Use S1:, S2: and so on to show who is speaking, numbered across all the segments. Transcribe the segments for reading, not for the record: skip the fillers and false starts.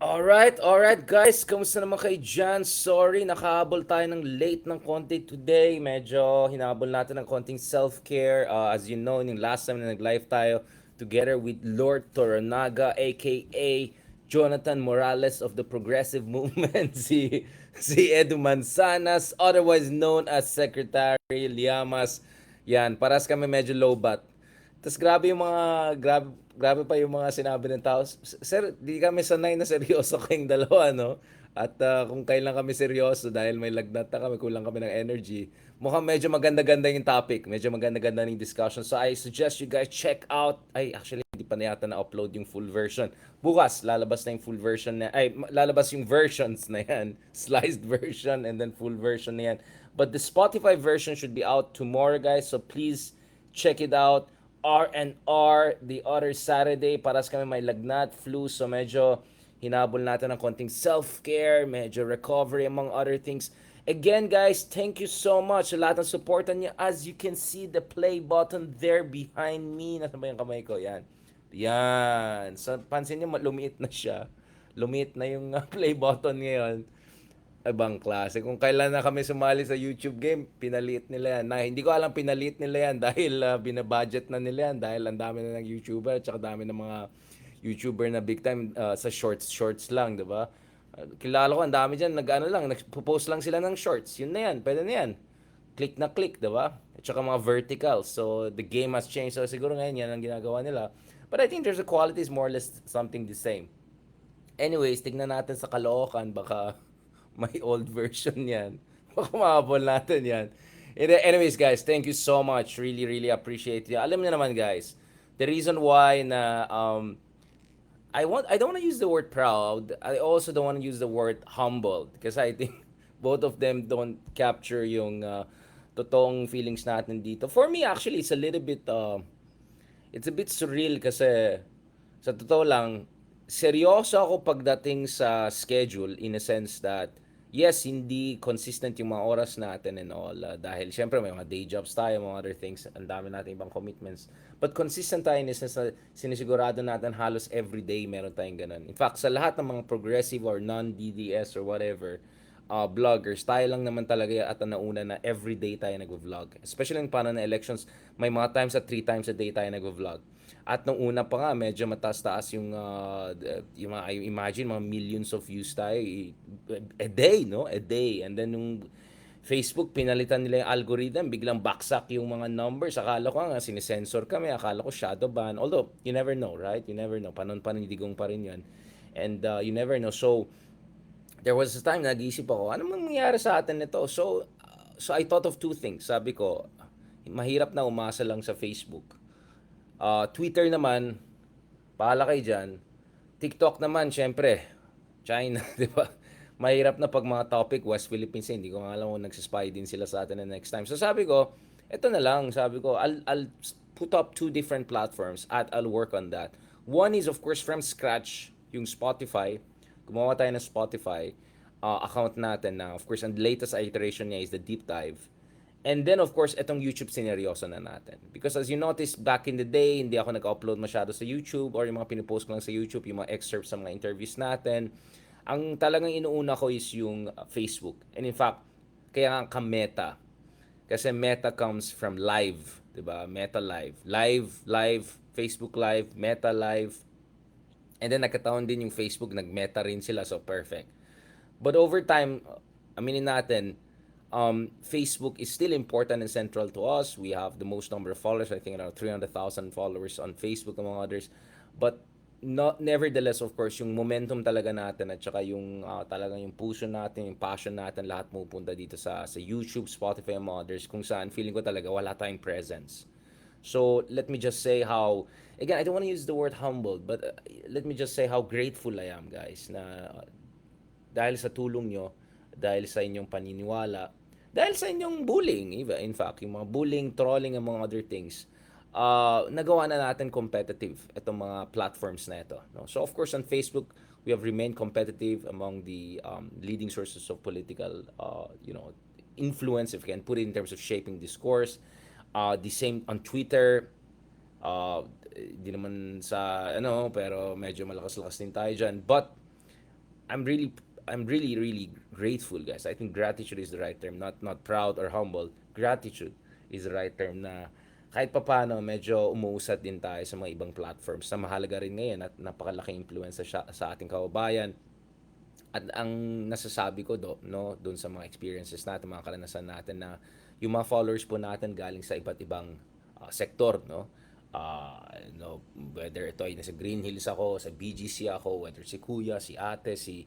S1: Alright guys, kamusta naman kayo dyan? Sorry, nakahabol tayo ng late ng konti today. Medyo hinabol natin ng konting self-care. As you know, yung last time na nag-live tayo together with Lord Toranaga, aka Jonathan Morales of the Progressive Movement, si Edu Manzanas, otherwise known as Secretary Liamas. Yan, paras kami medyo low bat. Tapos grabe pa yung mga sinabi ng tao. Sir, di kami sanay na seryoso kayong dalawa, no? At kung kailan kami seryoso dahil may lagnat na kami, kulang kami ng energy. Mukhang medyo maganda-ganda yung topic. Medyo maganda-ganda yung discussion. So I suggest you guys check out. Ay, actually, hindi pa na yata na-upload yung full version. Bukas, lalabas na yung full version na, lalabas yung versions na yan. Sliced version and then full version na yan. But the Spotify version should be out tomorrow, guys. So please check it out. R&R the other Saturday. Paras kami may lagnat, flu. So medyo hinabol natin ng konting self-care, medyo recovery among other things. Again, guys, thank you so much sa lahat ng supportan niyo. As you can see, the play button there behind me. Nasaan ba yung kamay ko? Yan. Yan. So, pansin niyo, lumiit na siya. Lumiit na yung play button ngayon. Ibang klase. Kung kailan na kami sumali sa YouTube game, pinaliit nila yan. Na, hindi ko alam pinaliit nila yan dahil binabudget na nila yan. Dahil ang dami na ng YouTuber at saka dami ng mga YouTuber na big time sa shorts lang, di ba? Kilala ko, ang dami dyan, nag-ano lang, nag-post lang sila ng shorts. Yun na yan, pwede na yan. Click na click, di ba? At saka mga verticals. So, the game has changed. So, siguro ngayon, yan ang ginagawa nila. But I think there's a quality is more or less something the same. Anyways, tignan natin sa Caloocan, baka may old version yan. Baka mahabol natin yan. Anyways, guys, thank you so much. Really, really appreciate it. Alam niyo naman, guys, the reason why na I don't want to use the word proud. I also don't want to use the word humble because I think both of them don't capture yung totoong feelings natin dito. For me, actually, it's a bit surreal kasi sa totoo lang, seryoso ako pagdating sa schedule in a sense that yes, hindi consistent yung mga oras natin and all dahil syempre may mga day jobs tayo, mga other things, ang dami natin ibang commitments. But consistent tayo in a sense na sinisigurado natin halos everyday meron tayong ganun. In fact, sa lahat ng mga progressive or non-DDS or whatever, vloggers, tayo lang naman talaga at ang nauna na everyday tayo nag-vlog. Especially yung paano na elections, may mga times at 3 times a day tayo nag-vlog. At nung una pa nga, medyo mataas-taas yung mga, I imagine, mga millions of views tayo a day, no? A day. And then nung Facebook, pinalitan nila yung algorithm, biglang baksak yung mga numbers. Akala ko nga, sinisensor kami. Akala ko shadow ban. Although, you never know, right? You never know. Panindigong pa rin yun. And you never know. So, there was a time nag-iisip ako, ano mangyayari sa atin nito? So I thought of two things. Sabi ko, mahirap na umasa lang sa Facebook. Twitter naman, pahala kayo dyan. TikTok naman, syempre, China, di ba? Mahirap na pag mga topic, West Philippines, hindi ko nga alam kung nagsispy din sila sa atin na next time. So sabi ko, eto na lang, sabi ko, I'll put up two different platforms at I'll work on that. One is of course from scratch, yung Spotify. Gumawa tayo ng Spotify account natin na of course ang latest iteration niya is the deep dive. And then of course, etong YouTube sineryoso na natin. Because as you notice, back in the day, hindi ako nag-upload masyado sa YouTube or yung mga pinupost ko lang sa YouTube, yung mga excerpts sa mga interviews natin. Ang talagang inuuna ko is yung Facebook. And in fact, kaya nga ka-meta. Kasi meta comes from live, 'di ba? Meta live. Live, Facebook live, meta live. And then nagkataon din yung Facebook, nag-meta rin sila, so perfect. But over time, aminin natin, Facebook is still important and central to us. We have the most number of followers, I think around 300,000 followers on Facebook among others. But nevertheless, of course, yung momentum talaga natin at saka yung talagang yung puso natin, yung passion natin, lahat pupunta dito sa YouTube, Spotify, and others, kung saan feeling ko talaga wala tayong presence. So let me just say how, again, I don't want to use the word humbled, but let me just say how grateful I am, guys, na dahil sa tulong nyo, dahil sa inyong paniniwala, dahil sa inyong bullying, in fact, yung mga bullying, trolling, among other things, nagawa na natin competitive itong mga platforms na ito. No? So, of course, on Facebook, we have remained competitive among the leading sources of political, influence, if you can put it in terms of shaping discourse. The same on Twitter, di naman sa, pero medyo malakas-lakas din tayo dyan. But, I'm really I'm really grateful, guys. I think gratitude is the right term, not proud or humble. Gratitude is the right term na kahit papaano medyo umuusad din tayo sa mga ibang platforms na mahalaga rin ngayon at napakalaking influence sa ating kababayan. At ang nasasabi ko no, doon sa mga experiences natin, mga karanasan natin na yung mga followers po natin galing sa iba't ibang sektor, no? No, whether ito ay nasa Green Hills ako, sa BGC ako, whether si Kuya, si Ate, si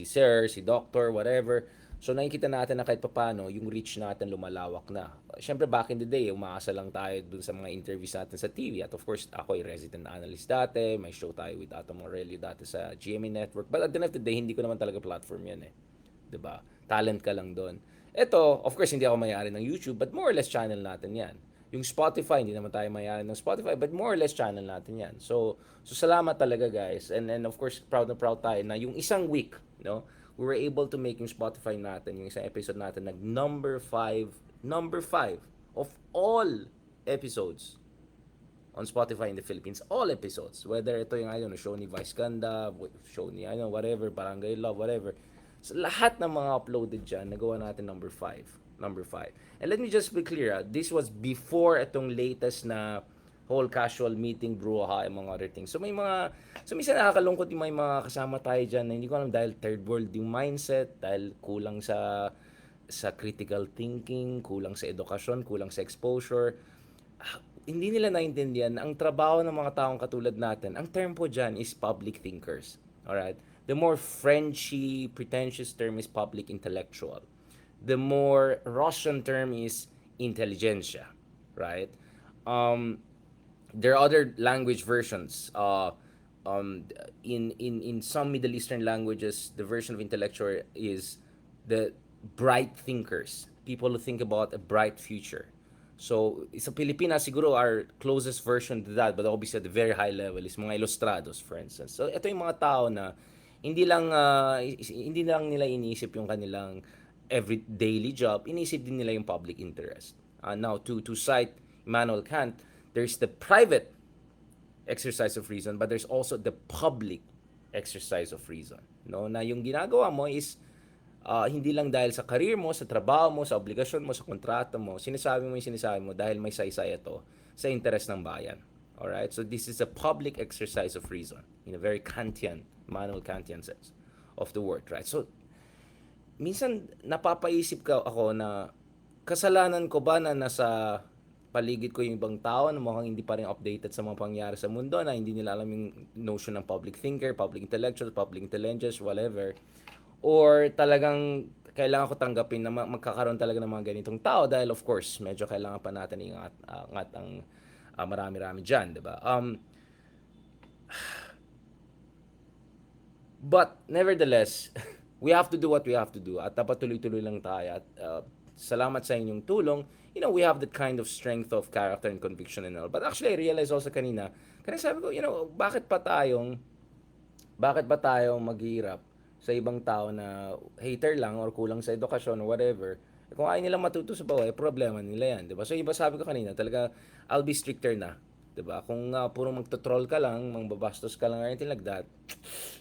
S1: Sir, si Doctor, whatever. So nakikita natin na kahit papaano yung reach natin lumalawak na. Siyempre back in the day, umaasa lang tayo dun sa mga interviews natin sa TV. At of course, ako ay resident analyst dati. May show tayo with Atom Aurelio dati sa GMA Network. But at the end of the day, hindi ko naman talaga platform yan eh. 'Di ba? Talent ka lang doon. Ito, of course, hindi ako may-ari ng YouTube, but more or less channel natin yan. Yung Spotify, hindi naman tayo may-ari ng Spotify, but more or less channel natin yan. So salamat talaga guys. And of course, proud na proud tayo na yung isang week, no, we were able to make yung Spotify natin, yung isang episode natin, nag number 5 of all episodes on Spotify in the Philippines, all episodes. Whether ito yung, I don't know, show ni Vice Ganda, show ni, I don't know, whatever, Barangay Love, whatever. So, lahat ng mga uploaded dyan, nagawa natin number 5. Number 5. And let me just be clear, this was before itong latest na whole casual meeting, brouhaha, and mga other things. So minsan nakakalungkot yung may mga kasama tayo dyan na hindi ko alam dahil third world yung mindset, dahil kulang sa critical thinking, kulang sa edukasyon, kulang sa exposure. Hindi nila naintindihan na ang trabaho ng mga taong katulad natin, ang term po dyan is public thinkers. Alright? The more Frenchy, pretentious term is public intellectual. The more Russian term is intelligentsia. Right? Um, there are other language versions. In some Middle Eastern languages, the version of intellectual is the bright thinkers, people who think about a bright future. So, sa Pilipinas, siguro our closest version to that, but obviously at the very high level, is mga ilustrados, for instance. So, ito yung mga tao na hindi lang nila iniisip yung kanilang every daily job, iniisip din nila yung public interest. Now, to cite Immanuel Kant, there's the private exercise of reason, but there's also the public exercise of reason. No, na yung ginagawa mo is hindi lang dahil sa career mo, sa trabaho mo, sa obligasyon mo, sa kontrata mo, sinasabi mo dahil may saysay ito sa interes ng bayan. Alright? So this is a public exercise of reason in a very Kantian, Immanuel Kantian sense of the word. Right? So, minsan napapaisip ako na kasalanan ko ba na nasa paligid ko yung ibang tao na mukhang hindi pa rin updated sa mga pangyayari sa mundo, na hindi nila alam yung notion ng public thinker, public intellectual, public intelligence, whatever. Or talagang kailangan ko tanggapin na magkakaroon talaga ng mga ganitong tao dahil of course, medyo kailangan pa natin ingat ang marami-rami dyan, di ba? But nevertheless, we have to do what we have to do at dapat tuloy-tuloy lang tayo at salamat sa inyong tulong. You know, we have that kind of strength of character and conviction and all. But actually, I realized also kanina sabi ko, you know, bakit ba tayong maghihirap sa ibang tao na hater lang or kulang sa edukasyon or whatever? Kung ayaw nilang matuto sa buhay, problema nila yan, 'di ba? So iba, sabi ko kanina, talaga I'll be stricter na, 'di ba? Kung puro magto-troll ka lang, mangbabastos ka lang or anything like that,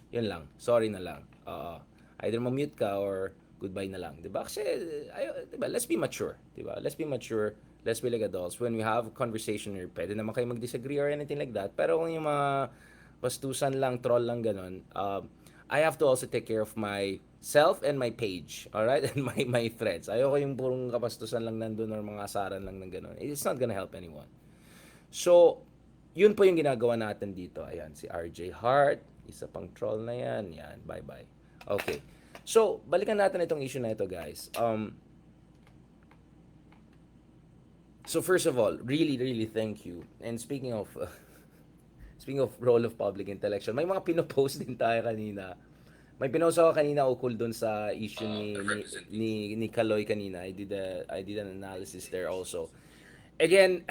S1: yun lang. Sorry na lang. Either ma-mute ka or goodbye na lang, 'di ba? Kasi 'di ba? Let's be mature, 'di ba? Let's be mature. Let's be like adults. When we have a conversation, pwede naman kayo mag-disagree or anything like that. Pero kung yung mga pastusan lang, troll lang ganun, I have to also take care of myself and my page, alright? And my threads. Ayoko yung purong kapastusan lang nandun or mga asaran lang ng ganun. It's not gonna help anyone. So, yun po yung ginagawa natin dito. Ayan, si RJ Hart, isa pang troll na yan. Yan, bye-bye. Okay. So, balikan natin itong issue na ito, guys. So first of all, really, really thank you. And speaking of role of public intellectual, may mga pinopost din tayo kanina. May pinost ako kanina ukol doon sa issue ni Kaloy kanina. I did an analysis there also. Again,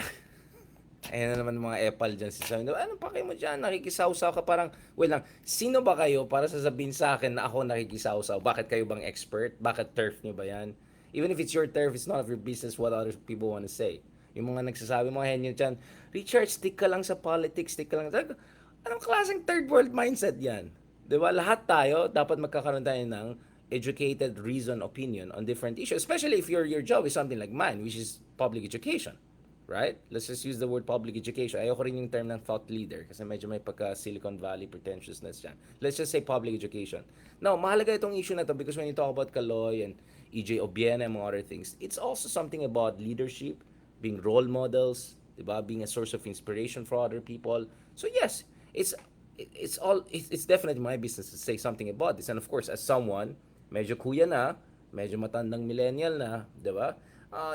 S1: ayan na naman mga epal dyan. Sasabihin, ano pa kayo mo dyan? Nakikisawsaw ka parang, well lang, sino ba kayo para sasabihin sa akin na ako nakikisawsaw? Bakit kayo bang expert? Bakit turf nyo ba yan? Even if it's your turf, it's none of your business what other people want to say. Yung mga nagsasabi, mga henyo dyan, Richard, stick ka lang sa politics, stick ka lang. Anong klaseng third world mindset yan? 'Di ba? Lahat tayo dapat magkakaroon tayo ng educated reason opinion on different issues, especially if your job is something like mine, which is public education. Right? Let's just use the word public education. Ayoko rin yung term ng thought leader kasi medyo may pagka Silicon Valley pretentiousness dyan. Let's just say public education. Now, mahalaga itong issue na to because when you talk about Kaloy and EJ Obiena and mga other things, it's also something about leadership, being role models, diba? Being a source of inspiration for other people. So yes, it's it's definitely my business to say something about this. And of course, as someone medyo kuya na, medyo matandang millennial na, 'di ba?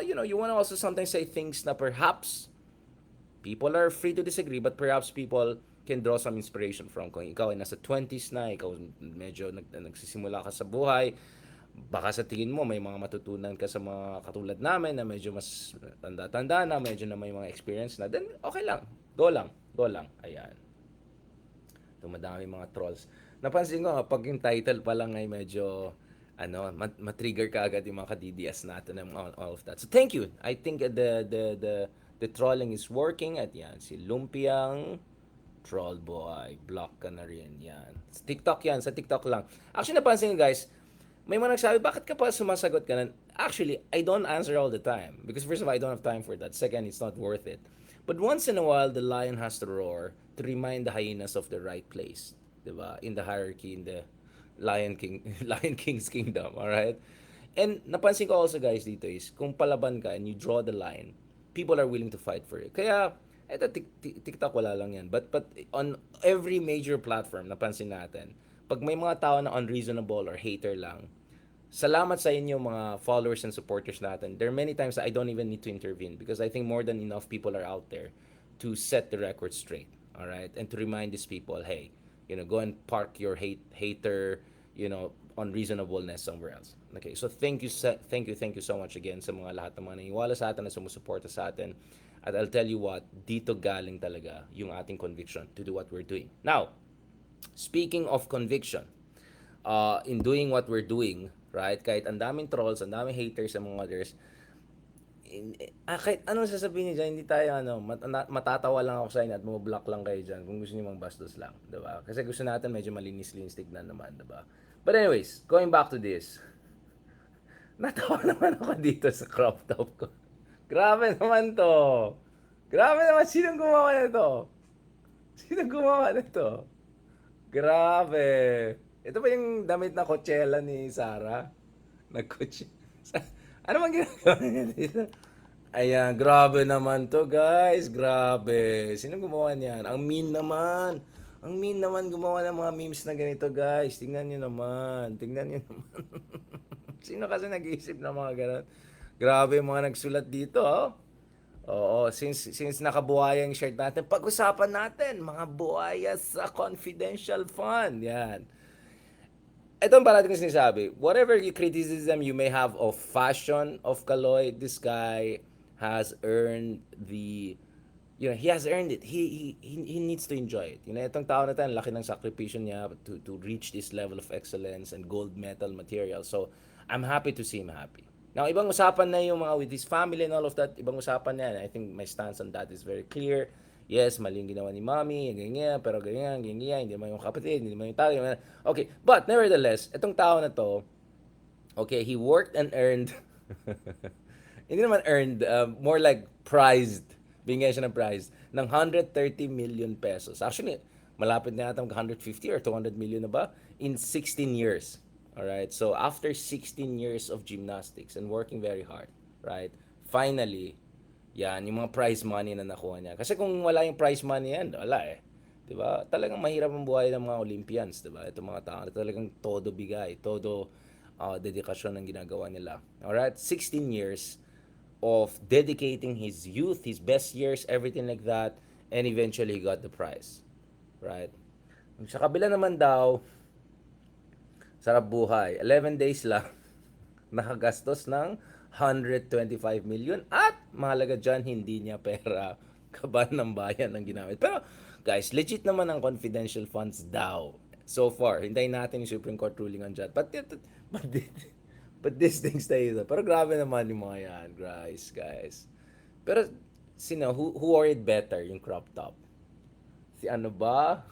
S1: You want to also sometimes say things na perhaps people are free to disagree, but perhaps people can draw some inspiration from. Kung ikaw ay nasa 20s na, ikaw medyo nagsisimula ka sa buhay, baka sa tingin mo may mga matutunan ka sa mga katulad namin na medyo mas tanda-tanda na, medyo na may mga experience na, then okay lang. Go lang. Ayan. Dumadami mga trolls. Napansin ko pag yung title pa lang ay medyo matrigger ka agad yung mga ka-DDS natin and all of that. So thank you. I think the trolling is working at yan si Lumpiang Troll Boy. Block ka na rin yan. Sa TikTok yan, sa TikTok lang. Actually napansin ko guys, may mga nagsabi, bakit ka pa sumasagot ka na? Actually, I don't answer all the time. Because first of all, I don't have time for that. Second, it's not worth it. But once in a while, the lion has to roar to remind the hyenas of the right place. Diba? In the hierarchy, in the Lion King, Lion King's kingdom. Alright? And napansin ko also guys dito is, kung palaban ka and you draw the line, people are willing to fight for it. Kaya, eto, TikTok wala lang yan. But on every major platform, napansin natin, pag may mga tao na unreasonable or hater lang, salamat sa inyo mga followers and supporters natin. There are many times that I don't even need to intervene because I think more than enough people are out there to set the record straight. All right? And to remind these people, hey, go and park your hater, unreasonableness somewhere else. Okay, so thank you so much again sa mga lahat ng mga naniniwala sa atin na sumusuporta sa atin. At I'll tell you what, dito galing talaga yung ating conviction to do what we're doing. Now, speaking of conviction, in doing what we're doing, right? Kahit ang daming trolls, ang daming haters, and mga others, kahit anong sasabihin niyo dyan, hindi tayo, matatawa lang ako sa inyo at block lang kayo dyan kung gusto niyo mang bastos lang, diba? Kasi gusto natin medyo malinis-linis tignan naman, diba? But anyways, going back to this, natawa naman ako dito sa crop top ko. Grabe naman to. Grabe naman, sinong gumawa nito? Sinong gumawa nito? Grabe. Ito ba yung damit na Coachella ni Sarah? Nag-coach. Ano bang ginagawa niya dito? Ayan, grabe naman to guys. Grabe. Sino gumawa niyan? Ang mean naman. Ang mean naman gumawa ng mga memes na ganito guys. Tingnan niyo naman. Tingnan niyo naman. Sino kasi nag-iisip ng mga ganun? Grabe yung mga nagsulat dito, oh. Oo, since nakabuhaya yung shirt natin, pag-usapan natin mga buhaya sa confidential fund. Yan. Ito ang parating ko sinasabi. Whatever you criticism you may have of fashion of Kaloy, this guy has earned he has earned it. He needs to enjoy it. Itong tao na tayo, laki ng sakripisyo niya to reach this level of excellence and gold medal material. So, I'm happy to see him happy. Now, ibang usapan na yung mga with his family and all of that, ibang usapan na yan. I think my stance on that is very clear. Yes, mali yung ginawa ni mommy, ganyan, pero ganyan, hindi naman yung kapatid, hindi naman yung tao. Okay, but nevertheless, itong tao na to, okay, he worked and earned, hindi naman earned, more like prized, bigyan siya ng prize, ng 130 million pesos. Actually, malapit na yata 150 or 200 million na ba? In 16 years. Alright, so after 16 years of gymnastics and working very hard, right, finally, yan, yung mga prize money na nakuha niya. Kasi kung wala yung prize money yan, wala eh. 'Di ba? Talagang mahirap ang buhay ng mga Olympians, 'di ba? Itong mga tao na talagang todo bigay, todo dedikasyon ang ginagawa nila. Alright, 16 years of dedicating his youth, his best years, everything like that, and eventually he got the prize. Right? Sa kabila naman daw, sarap buhay. 11 days lang, nakagastos ng 125 million at mahalaga dyan, hindi niya pera kaban ng bayan ang ginamit. Pero guys, legit naman ang confidential funds daw. So far, hintayin natin yung Supreme Court ruling on that. But these things tayo. Pero grabe naman yung mga yan, guys. Pero, who wore it better, yung crop top? Si ano ba?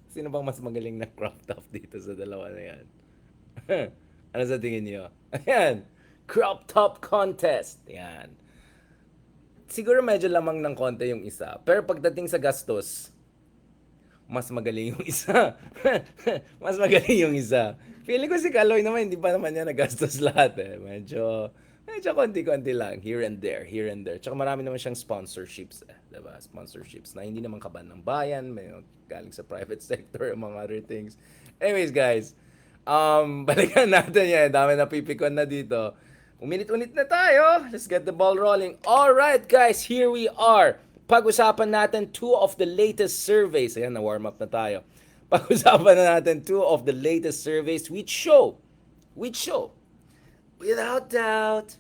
S1: Sino bang mas magaling na crop top dito sa dalawa na yan? Ano sa tingin niyo? Ayan. Crop top contest. Yan. Siguro medyo lamang ng konti yung isa. Pero pagdating sa gastos, mas magaling yung isa. Mas magaling yung isa. Feeling ko si Kaloy naman, hindi pa naman niya nagastos lahat eh. Medyo konti-konti lang. Here and there, here and there. Tsaka marami naman siyang sponsorships eh. Diba? Sponsorships na hindi naman kaban ng bayan. May galing sa private sector, among other things. Anyways, guys. Balikan natin yan. Dami na pipikon na dito. Uminit-unit na tayo. Let's get the ball rolling. Alright, guys. Here we are. Pag-usapan natin two of the latest surveys. Ayan, na-warm up na tayo. Pag-usapan na natin two of the latest surveys which show, without doubt,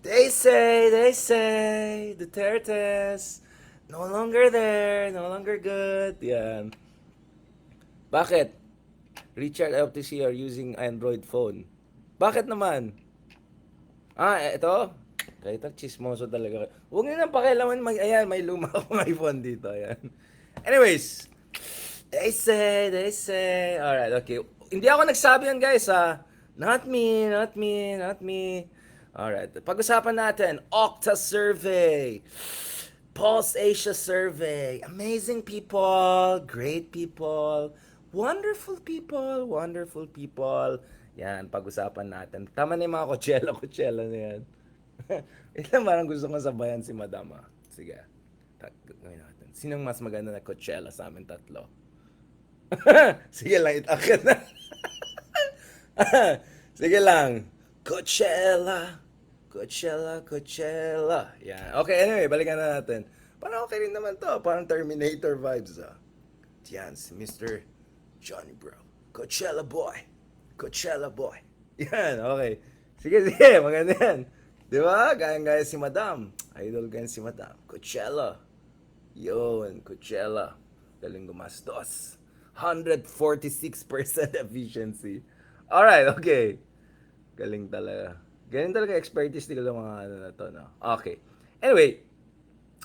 S1: they say, Duterte's no longer there, no longer good. Yan. Bakit? Richard, I hope to see you're using Android phone. Bakit naman? Ito? Kaya ito, chismoso talaga. Huwag nyo nang pakialaman. Ayan, may luma akong iPhone dito. Ayan. Anyways, they say. Alright, okay. Hindi ako nagsabi yan, guys, ha. Not me. Alright, pag-usapan natin, Okta survey. Pulse Asia survey. Amazing people, great people, wonderful people. Yan, pag-usapan natin. Tama na yung mga kutsela na yan. Ilan parang gusto kong sabayan si Madam, ah. Sige. Gawin natin. Sinong mas maganda na kutsela sa amin tatlo? Sige lang, itakit na. Sige lang. Coachella. Yan. Okay, anyway, balikan na natin. Parang okay rin naman to. Parang Terminator vibes, ah. Yan, si Mr. Johnny Bro. Coachella boy. Yan, okay. Sige, maganda yan. Di ba? Gaya si Madam. Idol ganyan si Madam. Coachella. Yun, Coachella. Galing gumastos. 146% efficiency. Alright, okay. Galing talaga. Galing talaga expertise nila mga ano na to, no? Okay. Anyway,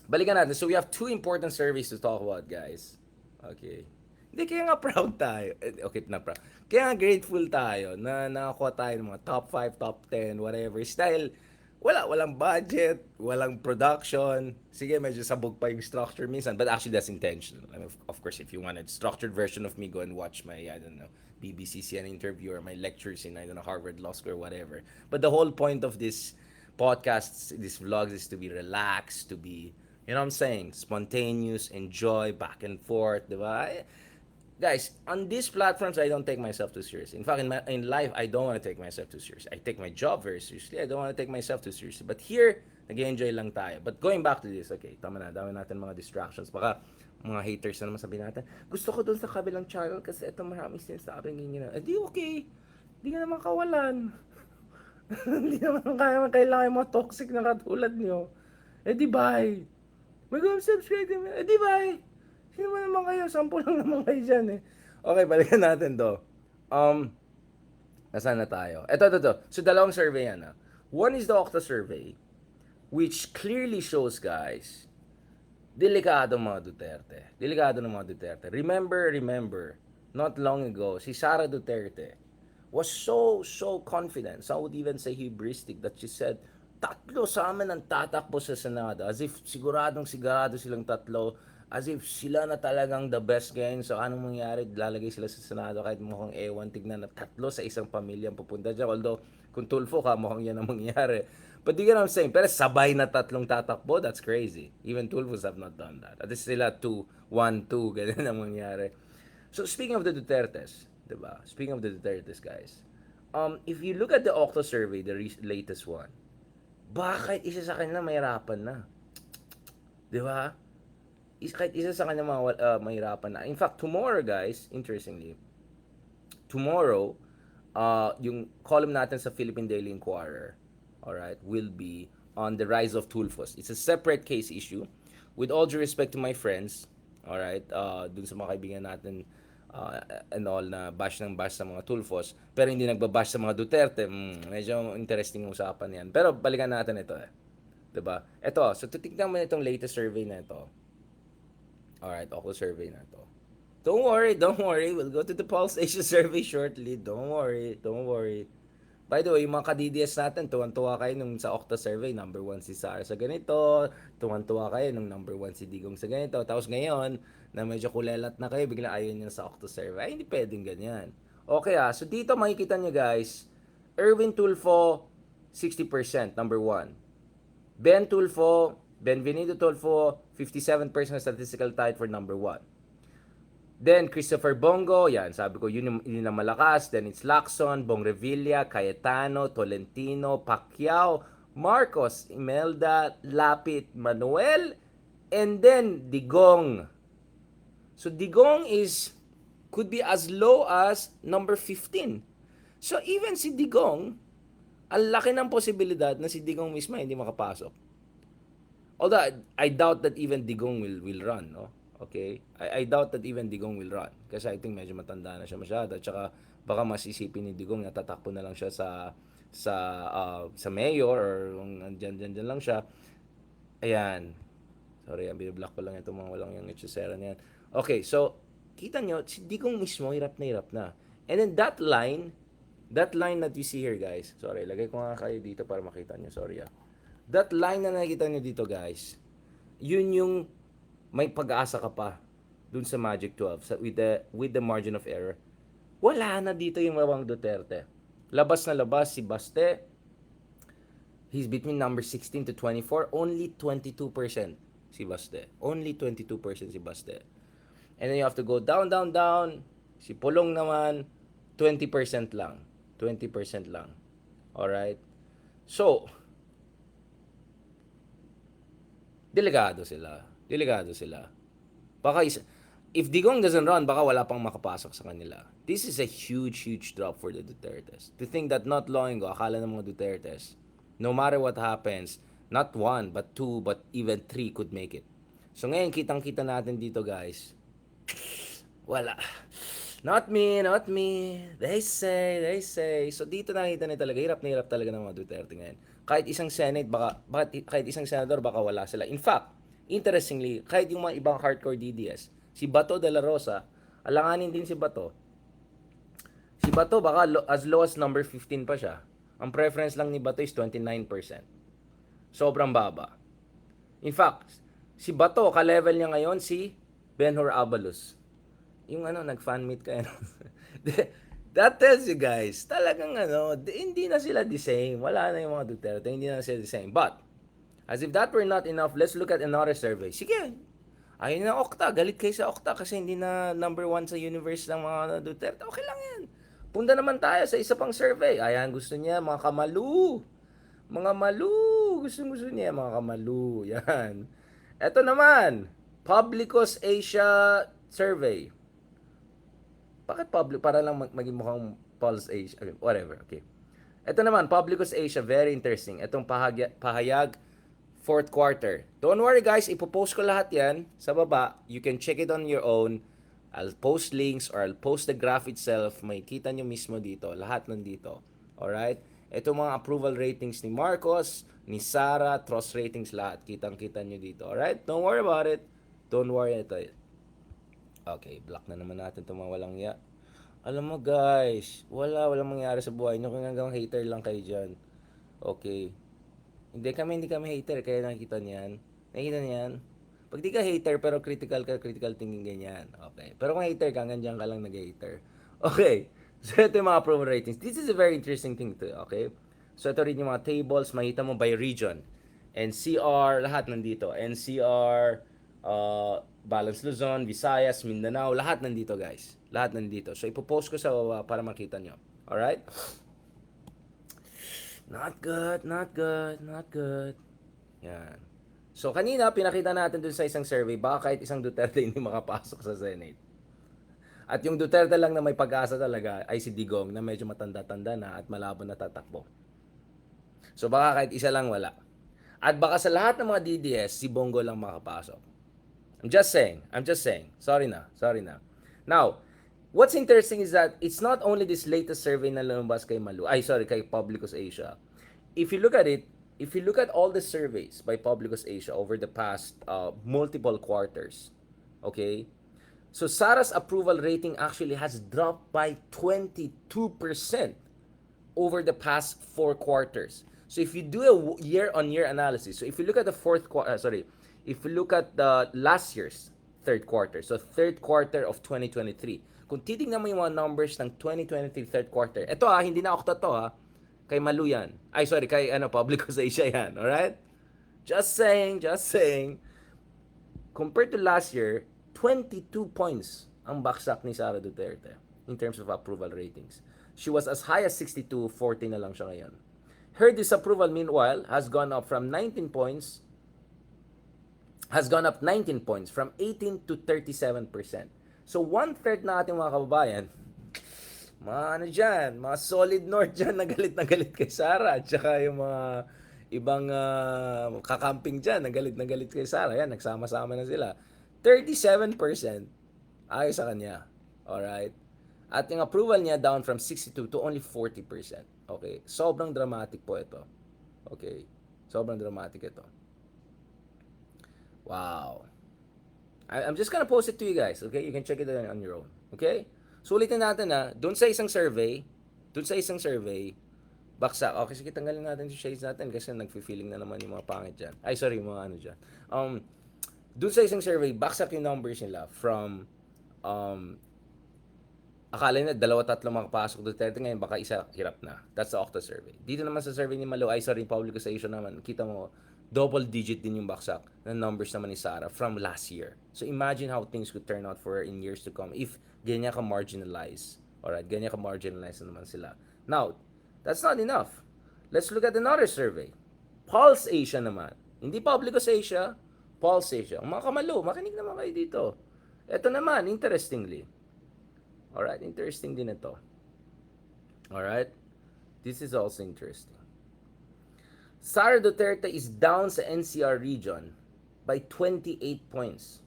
S1: balikan natin. So we have two important surveys to talk about, guys. Okay. Hindi, kaya nga proud tayo. Okay, na proud. Kaya nga grateful tayo na nakakuha tayo ng mga top 5, top 10, whatever. Dahil walang budget, walang production. Sige, medyo sabog pa yung structure minsan. But actually, that's intentional. I mean, of course, if you want a structured version of me, go and watch my, I don't know, BBC CN interview or my lectures in, I don't know, Harvard Law School or whatever. But the whole point of this podcasts, these vlogs is to be relaxed, to be, you know what I'm saying, spontaneous, enjoy, back and forth, di ba? Guys, on these platforms, I don't take myself too seriously. In fact, in life, I don't want to take myself too seriously. I take my job very seriously. I don't want to take myself too seriously. But here, nag-enjoy lang tayo. But going back to this, okay, tama na, dami natin mga distractions. Baka mga haters na naman sabihin natin, gusto ko dun sa kabilang channel kasi ito maraming sinasabing ganyan. Di okay. Di ka naman kawalan. Hindi naman kailangan yung mga toxic na katulad nyo. Di bye. Mag-subscribe din. Di bye. Sino ba naman kayo? 10 lang naman kayo dyan eh. Okay, balikan natin to. Nasaan na tayo? Ito. So, dalawang survey yan, ah. One is the Okta survey, which clearly shows, guys, delikado mga Duterte. Delikado ng mga Duterte. Remember, not long ago, si Sara Duterte was so confident. Some would even say hubristic that she said, tatlo sa amin ang tatakbo sa Senado. As if sigurado silang tatlo. As if sila na talagang the best ngayon. So, anong mangyari? Lalagay sila sa Senado kahit mukhang ewan. Tignan na tatlo sa isang pamilya ang pupunta dyan. Although, kung Tulfo ka, mukhang yan ang mangyari. But you get what I'm saying? Pero sabay na tatlong tatakbo, that's crazy. Even Tulfos have not done that. At least sila 2, 1, 2, ganyan ang mangyari. So, speaking of the Dutertes, diba? Speaking of the Dutertes, guys. If you look at the Okta survey, the latest one, bakit isa sa kanila mahirapan na? Diba? Kahit isa sa kanya mahirapan na. In fact, tomorrow, guys, interestingly, tomorrow, yung column natin sa Philippine Daily Inquirer, alright, will be on the rise of Tulfos. It's a separate case issue. With all due respect to my friends, alright, dun sa mga kaibigan natin, and all na bash sa mga Tulfos, pero hindi nagbabash sa mga Duterte. Medyo interesting usapan yan. Pero balikan natin ito eh. Diba? Ito, so titignan mo na itong latest survey na ito. Alright, Okta survey na to. Don't worry. We'll go to the Pulse Asia survey shortly. Don't worry, don't worry. By the way, yung mga ka-DDS natin, tuwan-tuwa kayo nung sa Okta survey, number one si Sarah sa ganito, tuwan-tuwa kayo nung number one si Digong sa ganito. Tapos ngayon, na medyo kulelat na kayo, bigla ayaw nyo sa Okta survey. Ay, hindi pwedeng ganyan. Okay so dito makikita nyo guys, Erwin Tulfo, 60%, number one. Ben Tulfo, Benvenido Tulfo, 57% statistical tied for number one. Then, Christopher Bongo, yan, sabi ko, yun ang malakas. Then, it's Lacson, Bong Revilla, Cayetano, Tolentino, Pacquiao, Marcos, Imelda, Lapit, Manuel, and then, Digong. So, Digong could be as low as number 15. So, even si Digong, ang laki ng posibilidad na si Digong mismo hindi makapasok. Although I doubt that even Digong will run, no? Okay? I doubt that even Digong will run. Kasi I think medyo matanda na siya masyado. At saka baka masisipin ni Digong na tatakbo na lang siya sa mayor or dyan lang siya. Ayan. Sorry, biniblock ko lang itong mga walang yung itsusera niyan. Okay, so kita nyo, si Digong mismo hirap na. And then that line that you see here guys, sorry, lagay ko nga kayo dito para makita nyo, sorry That line na nakikita nyo dito guys, yun yung may pag-asa ka pa dun sa Magic 12 with the margin of error. Wala na dito yung Mawang Duterte. Labas na labas si Baste. He's between number 16 to 24. Only 22% si Baste. Only 22% si Baste. And then you have to go down. Si Pulong naman, 20% lang. 20% lang. Alright? So, delikado sila. Baka if Digong doesn't run, baka wala pang makapasok sa kanila. This is a huge drop for the Dutertes. To think that not long ago, akala ng mga Dutertes, no matter what happens, not one, but two, but even three could make it. So ngayon, kitang-kita natin dito guys, wala. Not me. They say. So dito nakita niyo talaga, hirap na hirap talaga ng mga Duterte ngayon. Kahit isang Senate, kahit isang senador, baka wala sila. In fact, interestingly, kahit yung mga ibang hardcore DDS, si Bato de la Rosa, alanganin din si Bato. Si Bato, baka as low as number 15 pa siya. Ang preference lang ni Bato is 29%. Sobrang baba. In fact, si Bato, ka-level niya ngayon si Benhur Abalos. Yung nag-fan meet kayo. That tells you guys, talagang hindi na sila the same. Wala na yung mga Duterte, hindi na sila the same. But, as if that were not enough, let's look at another survey. Sige, ayun na Okta, galit kayo sa Okta kasi hindi na number one sa universe ng mga Duterte. Okay lang yan. Punta naman tayo sa isa pang survey. Ayan, gusto niya, mga kamalu. Mga malu. Gusto niya, mga kamalu. Yan. Ito naman, Publicos Asia Survey. Bakit public? Para lang maging mukhang Pulse Asia. Whatever, okay. Ito naman, Publicos Asia, very interesting. Itong pahayag, fourth quarter. Don't worry guys, ipopost ko lahat yan sa baba. You can check it on your own. I'll post links or I'll post the graph itself. May kita nyo mismo dito. Lahat nandito. Alright? Ito mga approval ratings ni Marcos, ni Sara, trust ratings lahat. Kitang-kita nyo dito. Alright? Don't worry about it. Don't worry. Ito. Okay, block na naman natin itong mga walang ya. Alam mo guys, walang mangyari sa buhay nyo kung hanggang hater lang kayo dyan. Okay. Hindi kami hater, kaya nakikita niyan. Nakikita niyan? Pag di ka hater pero critical thinking ganyan. Okay. Pero kung hater ka, hanggang ka lang nag-hater. Okay. So ito yung mga approval ratings. This is a very interesting thing to, okay? So ito rin yung mga tables, makita mo by region. NCR, lahat nandito. NCR, Balance Luzon, Visayas, Mindanao, lahat nandito guys. Lahat nandito. So ipopost ko sa baba para makita nyo. Alright? Not good. Yan. So kanina pinakita natin dun sa isang survey, baka kahit isang Duterte hindi makapasok sa Senate. At yung Duterte lang na may pag-asa talaga ay si Digong na medyo matanda-tanda na at malabo na tatakbo. So baka kahit isa lang wala. At baka sa lahat ng mga DDS, si Bongo lang makapasok. I'm just saying. Sorry na. Now, what's interesting is that it's not only this latest survey na lumabas kay kay Publicos Asia. If you look at all the surveys by Publicos Asia over the past multiple quarters, okay? So Sara's approval rating actually has dropped by 22% over the past 4 quarters. So if you do a year-on-year analysis, so if you look at the fourth quarter, if you look at the last year's third quarter, so third quarter of 2023, kung titignan mo yung mga numbers ng 2023 third quarter, ito hindi na ako to kay Malu yan. Ay, sorry, kay Public Asia yan, alright? Just saying, compared to last year, 22 points ang baksak ni Sara Duterte in terms of approval ratings. She was as high as 62, 40 na lang siya ngayon. Her disapproval, meanwhile, has gone up 19 points from 18 to 37%. So one-third na ating mga kababayan, mga solid north dyan na galit kay Sara. At saka yung mga ibang kakamping dyan na galit kay Sara. Yan, nagsama-sama na sila. 37% ayaw sa kanya. Alright? At yung approval niya down from 62 to only 40%. Okay? Sobrang dramatic po ito. Okay? Sobrang dramatic ito. Wow. I'm just gonna post it to you guys. Okay? You can check it on your own. Okay? So ulitin natin doon sa isang survey, baksak. Okay, sige, tanggalin natin yung shades natin kasi nagfe-feeling na naman yung mga pangit dyan. Ay, sorry, mga ano dyan. Doon sa isang survey, baksak yung numbers nila from akala nila 2-3 makapasok Duterte, ngayon baka isa hirap na. That's the Okta survey. Dito naman sa survey ni Malu, ay sorry, Public Association naman, kita mo, double digit din yung baksak ng numbers naman ni Sara from last year. So imagine how things could turn out for her in years to come if ganyan ka marginalize. Alright, ganyan ka marginalize na naman sila. Now, that's not enough. Let's look at another survey. Pulse Asia naman. Hindi Public Asia, Pulse Asia. Mga kamalo, makinig naman kayo dito. Ito naman, interestingly. Alright, interesting din ito. Alright, this is also interesting. Sara Duterte is down sa NCR region by 28 points.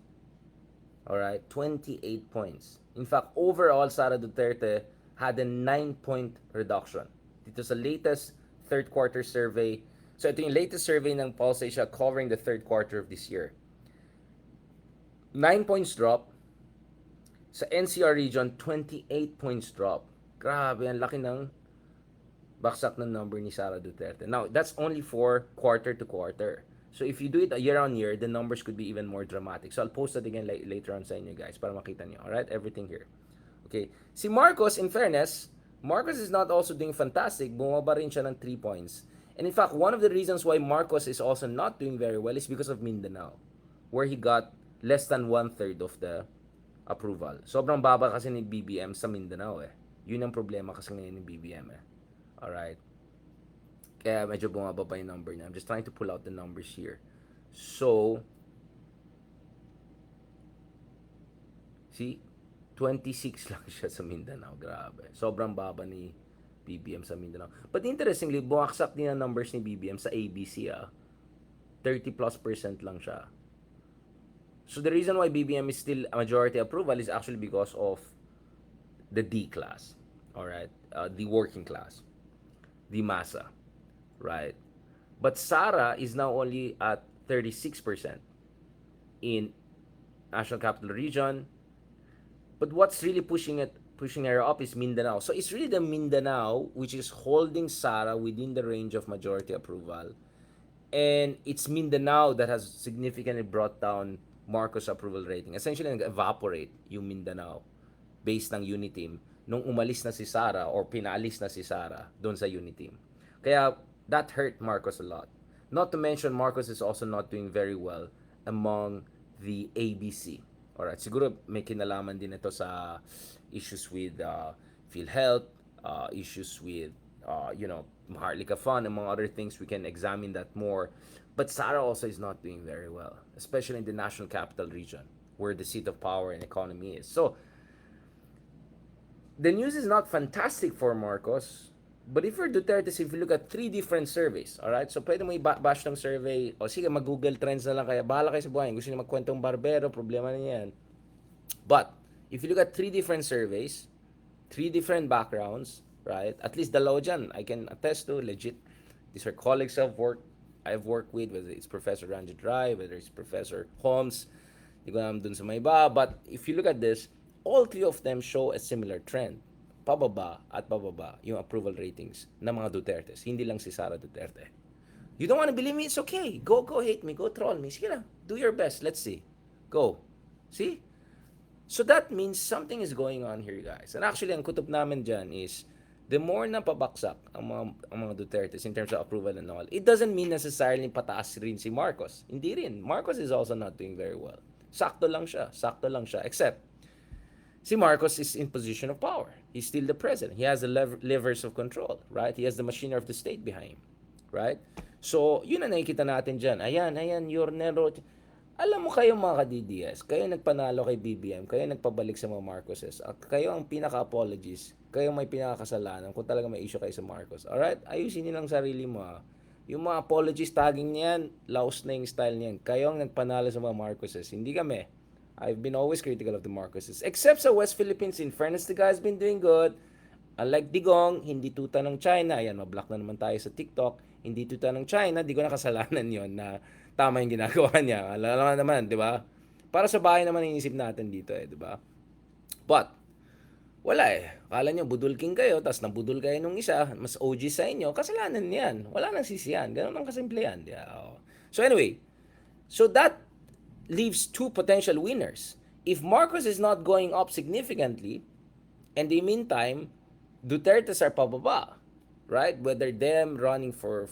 S1: Alright, 28 points. In fact, overall, Sara Duterte had a 9-point reduction. Dito sa latest third quarter survey. So ito yung latest survey ng Pulse Asia covering the third quarter of this year. 9 points drop. Sa NCR region, 28 points drop. Grabe, ang laki ng baksak ng number ni Sara Duterte. Now, that's only for quarter to quarter. So if you do it year on year, the numbers could be even more dramatic. So I'll post that again later on sa inyo guys para makita niyo. Alright, everything here. Okay. Si Marcos, in fairness, Marcos is not also doing fantastic. Bumaba rin siya ng 3 points. And in fact, one of the reasons why Marcos is also not doing very well is because of Mindanao, where he got less than 1/3 of the approval. Sobrang baba kasi ni BBM sa Mindanao Yun ang problema kasi ngayon ni BBM Alright. Kaya medyo bumaba pa yung number niya. I'm just trying to pull out the numbers here. So, see, 26 lang siya sa Mindanao. Grabe. Sobrang baba ni BBM sa Mindanao. But interestingly, bumaksak din ang numbers ni BBM sa ABC 30+% lang siya. So the reason why BBM is still a majority approval is actually because of the D class, alright, the working class, the masa, right? But Sara is now only at 36% in National Capital Region. But what's really pushing her up is Mindanao. So it's really the Mindanao which is holding Sara within the range of majority approval. And it's Mindanao that has significantly brought down Marcos approval rating. Essentially, nag-evaporate yung Mindanao based ng Uniteam nung umalis na si Sara or pinaalis na si Sara doon sa Uniteam. Kaya that hurt Marcos a lot. Not to mention, Marcos is also not doing very well among the ABC. Alright, siguro may kinalaman din ito sa issues with PhilHealth, issues with, Maharlika Fund, among other things. We can examine that more. But Sara also is not doing very well, especially in the National Capital Region, where the seat of power and economy is. So, the news is not fantastic for Marcos. But if you're Duterte, if you look at 3 different surveys, alright? So, pwede mo i-bash ng survey, o sige, mag-Google Trends na lang kaya, bahala kayo sa buhay. Gusto niyo magkwentong barbero, problema na yan. But, if you look at 3 different surveys, 3 different backgrounds, right? At least dalawa dyan, I can attest to, legit. These are colleagues I've worked with, whether it's Professor Ranjit Rai, whether it's Professor Holmes. Hindi ko alam dun sa may iba. But if you look at this, all three of them show a similar trend. Pababa at pababa yung approval ratings ng mga Dutertes. Hindi lang si Sara Duterte. You don't want to believe me? It's okay. Go hate me. Go troll me. Sige na. Do your best. Let's see. Go. See? So that means something is going on here, guys. And actually, ang kutob namin dyan is, the more na pabaksak ang mga Dutertes in terms of approval and all, it doesn't mean necessarily pataas rin si Marcos. Hindi rin. Marcos is also not doing very well. Sakto lang siya. Sakto lang siya. Except, si Marcos is in position of power. He's still the president. He has the levers of control, right? He has the machinery of the state behind him, right? So, yun ang nakikita natin dyan. Ayan, Yornero. Alam mo kayo mga ka-DDS, kayo nagpanalo kay BBM, kayo nagpabalik sa mga Marcoses, at kayo ang pinaka-apologies, kayo may pinaka-kasalanan kung talaga may issue kayo sa Marcos. Alright? Ayusin niyo lang sarili mo ha. Yung mga apologies tagging niyan, laos na yung style niyan. Kayo ang nagpanalo sa mga Marcoses, hindi kami. I've been always critical of the Marcoses. Except sa West Philippines, in fairness, the guy's been doing good. Unlike Digong, hindi tuta ng China. Ayan, mablock na naman tayo sa TikTok. Hindi tuta ng China. Di ko na kasalanan yon na tama yung ginagawa niya. Alam naman, di ba? Para sa bahay naman inisip natin dito di ba? But, wala Kala nyo, budol king kayo, tapos nabudol kayo nung isa, mas OG sa inyo, kasalanan niyan. Wala nang sisiyan. Ganun ang kasimple yan. So anyway, so that leaves two potential winners. If Marcos is not going up significantly, and in the meantime, Duterte's are pababa, right? Whether them running for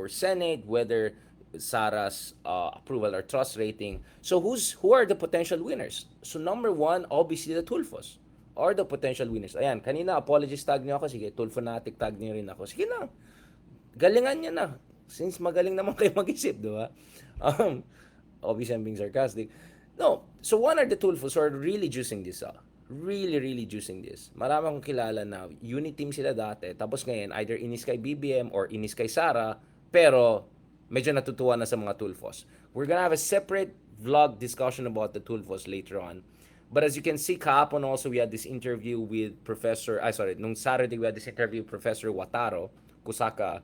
S1: Senate, whether Sara's approval or trust rating. So who are the potential winners? So number one, obviously the Tulfos are the potential winners. Ayan, kanina apologies tag niyo ako. Sige, Tulfonatic tag niyo rin ako. Sige na. Galingan niyo na. Since magaling naman kayo mag-isip, di ba? Obviously I'm being sarcastic. No. So one are the Tulfos who are really juicing this up. Really juicing this. Marami akong kilala na unit team sila dati. Tapos ngayon, either inis kay BBM or inis kay Sara. Pero medyo natutuwa na sa mga Tulfos. We're gonna have a separate vlog discussion about the Tulfos later on. But as you can see, kahapon also we had this interview with nung Saturday we had this interview with Professor Wataru Kusaka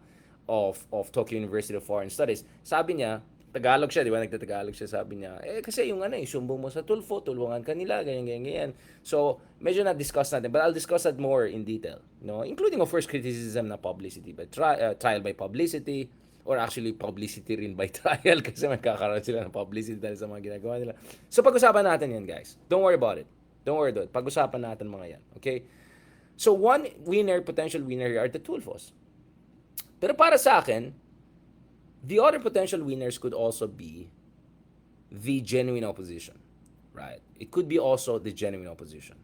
S1: of Tokyo University of Foreign Studies. Sabi niya, Tagalog siya, di ba? Nagtatagalog siya, sabi niya. Kasi yung sumbong mo sa Tulfo, tulungan kanila, ganyan. So, medyo na-discuss natin. But I'll discuss that more in detail. Including, of course, criticism na publicity. But trial by publicity, or actually publicity rin by trial kasi magkakaroon sila ng publicity dahil sa mga ginagawa nila. So, pag-usapan natin yan, guys. Don't worry about it. Pag-usapan natin mga yan. Okay? So, one potential winner here are the Tulfos. Pero para sa akin, the other potential winners could also be the genuine opposition, right? It could be also the genuine opposition.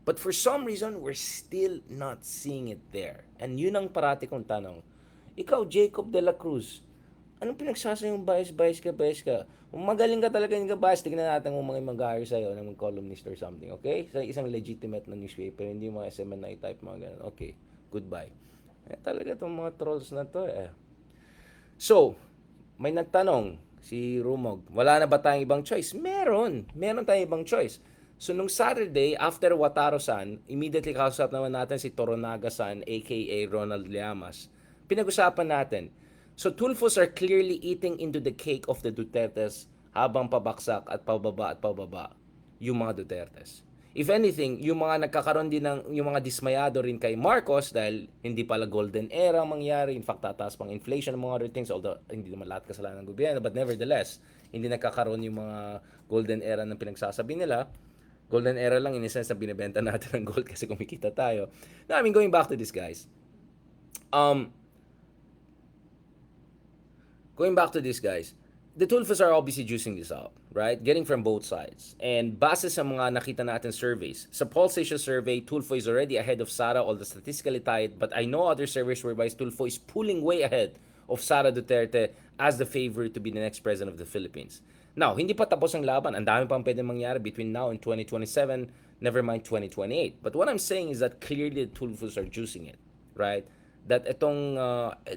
S1: But for some reason, we're still not seeing it there. And yun ang parati kong tanong. Ikaw, Jacob de la Cruz, anong pinagsasayang bias ka? Kung magaling ka talaga yung bias, tignan natin kung mga mag-hire sa'yo ng columnist or something, okay? Sa isang legitimate na newspaper, hindi mga SMNI type, mga ganun. Okay, goodbye. Talaga itong mga trolls na to So, may nagtanong, si Rumog, wala na ba tayong ibang choice? Meron tayong ibang choice. So, nung Saturday, after Wataru-san, immediately kausap naman natin si Toronaga-san, aka Ronald Llamas. Pinag-usapan natin. So, Tulfos are clearly eating into the cake of the Dutertes habang pabaksak at pababa yung mga Dutertes. If anything, yung mga nagkakaroon din yung mga dismayado rin kay Marcos dahil hindi pala golden era mangyari. In fact, tataas pang inflation ng mga other things, although hindi naman lahat kasalanan ng gobyerno. But nevertheless, hindi nagkakaroon yung mga golden era ng pinagsasabi nila. Golden era lang in a sense na binibenta natin ng gold kasi kumikita tayo. Now, I mean, going back to this, guys. The Tulfos are obviously juicing this up, right? Getting from both sides. And base sa mga nakita natin surveys, sa Pulse Asia survey, Tulfo is already ahead of Sara, although statistically tied, but I know other surveys whereby Tulfo is pulling way ahead of Sara Duterte as the favorite to be the next president of the Philippines. Now, hindi pa tapos ang laban. Ang dami pang pwedeng mangyari between now and 2027, never mind 2028. But what I'm saying is that clearly the Tulfos are juicing it, right? That itong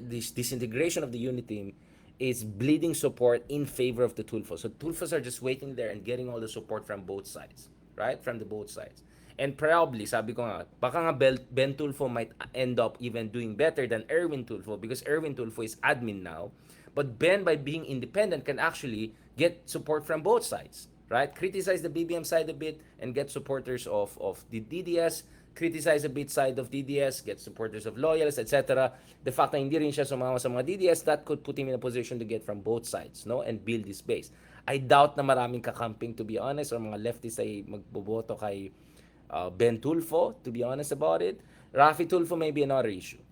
S1: this disintegration of the unity team is bleeding support in favor of the Tulfos. So Tulfos are just waiting there and getting all the support from both sides, right? From the both sides. And probably, sabi ko nga, baka nga Ben Tulfo might end up even doing better than Erwin Tulfo because Erwin Tulfo is admin now. But Ben, by being independent, can actually get support from both sides. right? Criticize the BBM side a bit and get supporters of the DDS. Criticize a bit side of DDS, get supporters of loyalists, etc. The fact na hindi rin siya sumama sa mga DDS, that could put him in a position to get from both sides, no? And build his base. I doubt na maraming kakamping, to be honest, or mga leftists ay magboboto kay Ben Tulfo, to be honest about it. Rafi Tulfo may be another issue.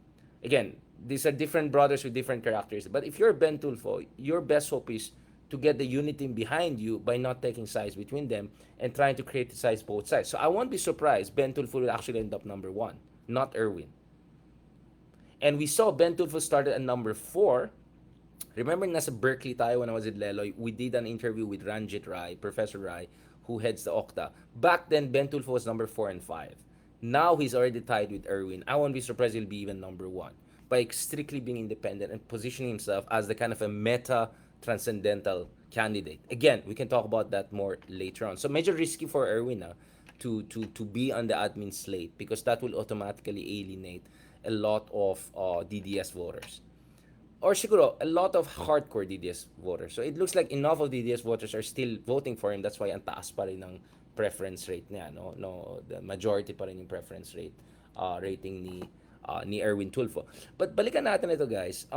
S1: Again, these are different brothers with different characters. But if you're Ben Tulfo, your best hope is to get the unity behind you by not taking sides between them and trying to criticize both sides. So I won't be surprised Ben Tulfo will actually end up number one, not Erwin. And we saw Ben Tulfo started at number 4. Remember nasa Berkeley tayo when I was at Leloy, we did an interview with Ranjit Rai, Professor Rai, who heads the Okta. Back then, Ben Tulfo was number 4 and 5. Now he's already tied with Erwin. I won't be surprised he'll be even number 1 by strictly being independent and positioning himself as the kind of a meta transcendental candidate. Again, we can talk about that more later on. So medyo risky for Erwin to be on the admin slate because that will automatically alienate a lot of DDS voters. Or siguro, a lot of hardcore DDS voters. So it looks like enough of DDS voters are still voting for him. That's why ang taas pa rin ng preference rate niya, no? No, the majority pa rin yung preference rate rating ni Erwin Tulfo. But balikan natin ito, guys.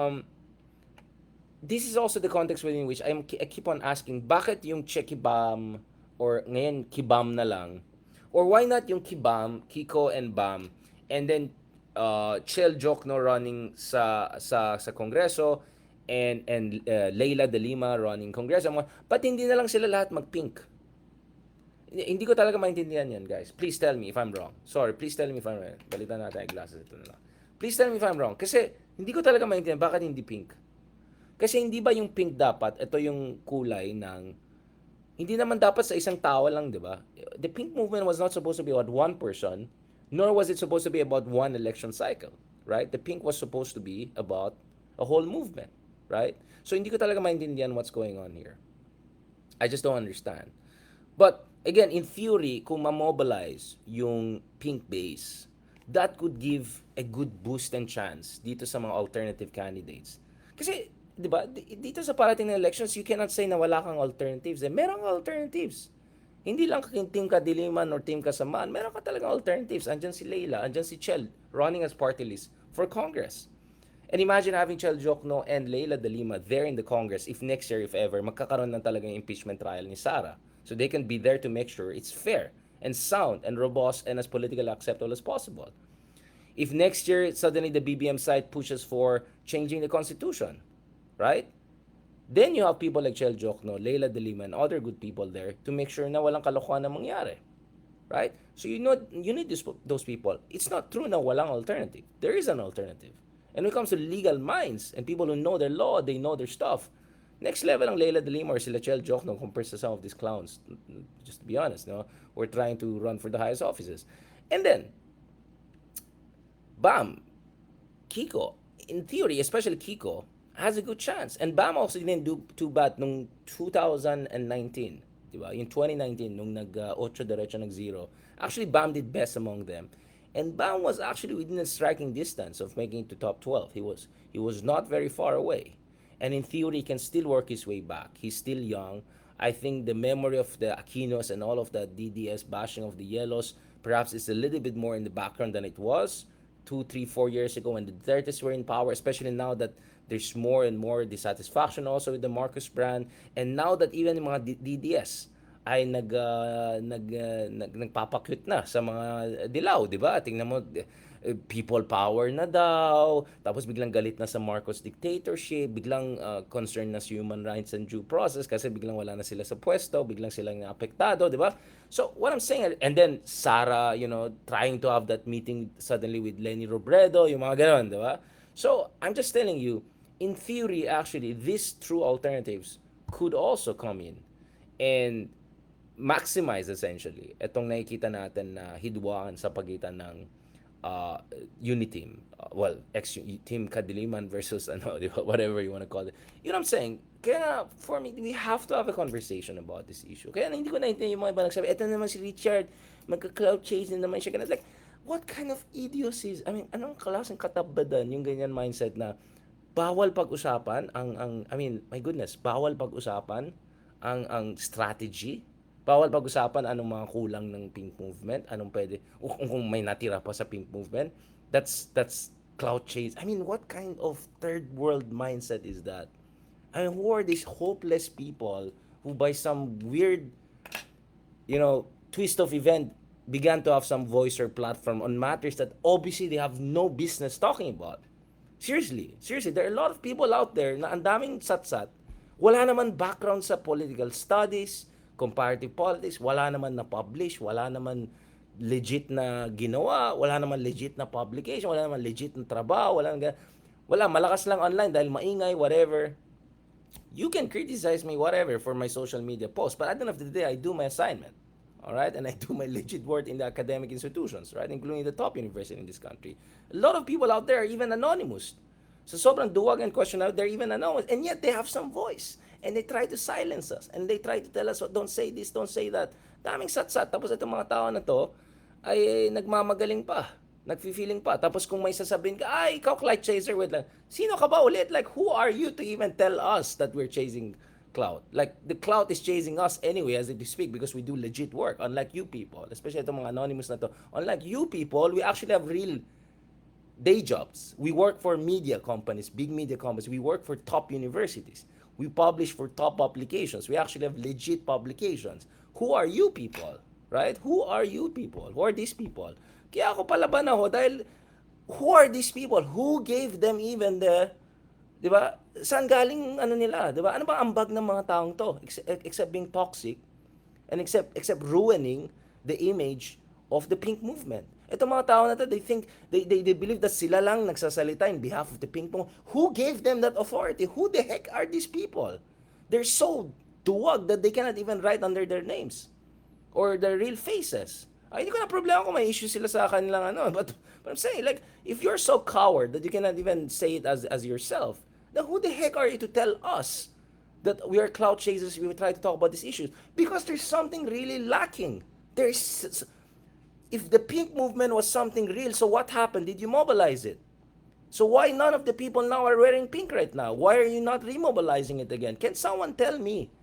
S1: This is also the context within which I keep on asking, bakit yung Chekibam or ngayon Kibam na lang? Or why not yung Kibam, Kiko and Bam, and then Chel Jokno running sa Kongreso and Leila de Lima running Kongreso. But hindi na lang sila lahat mag-pink. Hindi ko talaga maintindihan yan, guys. Please tell me if I'm wrong. Sorry, please tell me if I'm wrong. Balitan natin ay glasses ito na lang. Please tell me if I'm wrong. Kasi hindi ko talaga maintindihan bakit hindi pink. Kasi hindi ba yung pink dapat, ito yung kulay ng, hindi naman dapat sa isang tao lang, di ba? The pink movement was not supposed to be about one person, nor was it supposed to be about one election cycle, right? The pink was supposed to be about a whole movement, right? So hindi ko talaga maintindihan what's going on here. I just don't understand. But again, in theory, kung ma-mobilize yung pink base, that could give a good boost and chance dito sa mga alternative candidates. Kasi, di ba, dito sa parating na elections, you cannot say na wala kang alternatives. Meron kang alternatives. Hindi lang Team Kadiliman or Team Kasamaan, meron ka talagang alternatives. Andyan si Leila, andyan si Chel, running as party list for Congress. And imagine having Chel Jokno and Leila de Lima there in the Congress if next year, if ever, magkakaroon ng talagang impeachment trial ni Sara. So they can be there to make sure it's fair and sound and robust and as politically acceptable as possible. If next year, suddenly the BBM side pushes for changing the Constitution, right? Then you have people like Chel Jokno, Leila de Lima, and other good people there to make sure na walang kalokohan na mangyari. Right? So you need those people. It's not true na walang alternative. There is an alternative. And when it comes to legal minds and people who know their law, they know their stuff. Next level ang Leila de Lima or sila Chel Jokno compared to some of these clowns. Just to be honest, no? We're trying to run for the highest offices. And then, Bam, Kiko, in theory, especially Kiko, has a good chance. And Bam also didn't do too bad nung 2019. Diba? Yung 2019, nung nag-8 diretso nag-0. Actually, Bam did best among them. And Bam was actually within a striking distance of making it to top 12. He was not very far away. And in theory, he can still work his way back. He's still young. I think the memory of the Aquinos and all of the DDS bashing of the Yellows perhaps is a little bit more in the background than it was 2, 3, 4 years ago when the Dutertes were in power, especially now that there's more and more dissatisfaction also with the Marcos brand. And now that even yung mga DDS ay nagpapakyut na sa mga dilaw, di ba? Tingnan mo, people power na daw, tapos biglang galit na sa Marcos dictatorship, biglang concerned na sa human rights and due process kasi biglang wala na sila sa pwesto, biglang silang apektado, di ba? So what I'm saying, and then Sara, trying to have that meeting suddenly with Leni Robredo, yung mga ganon, di ba? So I'm just telling you, in theory, actually, these true alternatives could also come in and maximize essentially itong nakikita natin na hidwaan sa pagitan ng Uniteam, Team Kadiliman versus whatever you want to call it. You know what I'm saying? Kaya for me, we have to have a conversation about this issue. Kaya hindi ko naintindihan yung mga iba nagsabi, eto naman si Richard, magka-cloud chasing naman siya. Like, what kind of idiocy is, anong klaseng katabadan yung ganyan mindset na bawal pag-usapan my goodness, bawal pag-usapan ang strategy Bawal pag-usapan anong mga kulang ng pink movement, anong pwede, kung may natira pa sa pink movement. That's clout chase. I mean, what kind of third world mindset is that? I mean, who are these hopeless people who by some weird, twist of event began to have some voice or platform on matters that obviously they have no business talking about. Seriously, there are a lot of people out there na ang daming satsat, wala naman background sa political studies, comparative politics, wala naman na publish, wala naman legit na ginawa, wala naman legit na publication, wala naman legit na trabaho, wala, malakas lang online dahil maingay, whatever. You can criticize me, whatever, for my social media posts, but at the end of the day, I do my assignment. All right, and I do my legit work in the academic institutions, right, including the top university in this country. A lot of people out there are even anonymous. So sobrang duwag and questionable, they're even anonymous, and yet they have some voice. And they try to silence us, and they try to tell us, don't say this, don't say that. Daming satsat. Tapos itong mga tao na to, ay nagmamagaling pa. Nagfi-feeling pa. Tapos kung may sasabihin ka, ay, ikaw clout chaser, wait lang. Sino ka ba ulit? Like, who are you to even tell us that we're chasing clout? Like, the clout is chasing us anyway as they speak because we do legit work. Unlike you people, especially itong mga anonymous na to. Unlike you people, we actually have real day jobs. We work for media companies, big media companies. We work for top universities. We publish for top publications. We actually have legit publications. Who are you people? Right? Who are you people? Who are these people? Kaya ako palaban ako dahil who are these people? Who gave them even the, di ba? Saan galing ano nila? Di ba? Ano ba ambag ng mga taong to? Except being toxic and except ruining the image of the pink movement. Ito mga tao na to, they think, they believe that sila lang nagsasalita in behalf of the pink movement. Who gave them that authority? Who the heck are these people? They're so duwag that they cannot even write under their names or their real faces. Ay, hindi ko na problema kung may issue sila sa kanilang ano. But I'm saying, like, if you're so coward that you cannot even say it as yourself, then who the heck are you to tell us that we are clout chasers, we will try to talk about these issues? Because there's something really lacking. If the pink movement was something real, so what happened? Did you mobilize it? So why none of the people now are wearing pink right now? Why are you not remobilizing it again? Can someone tell me?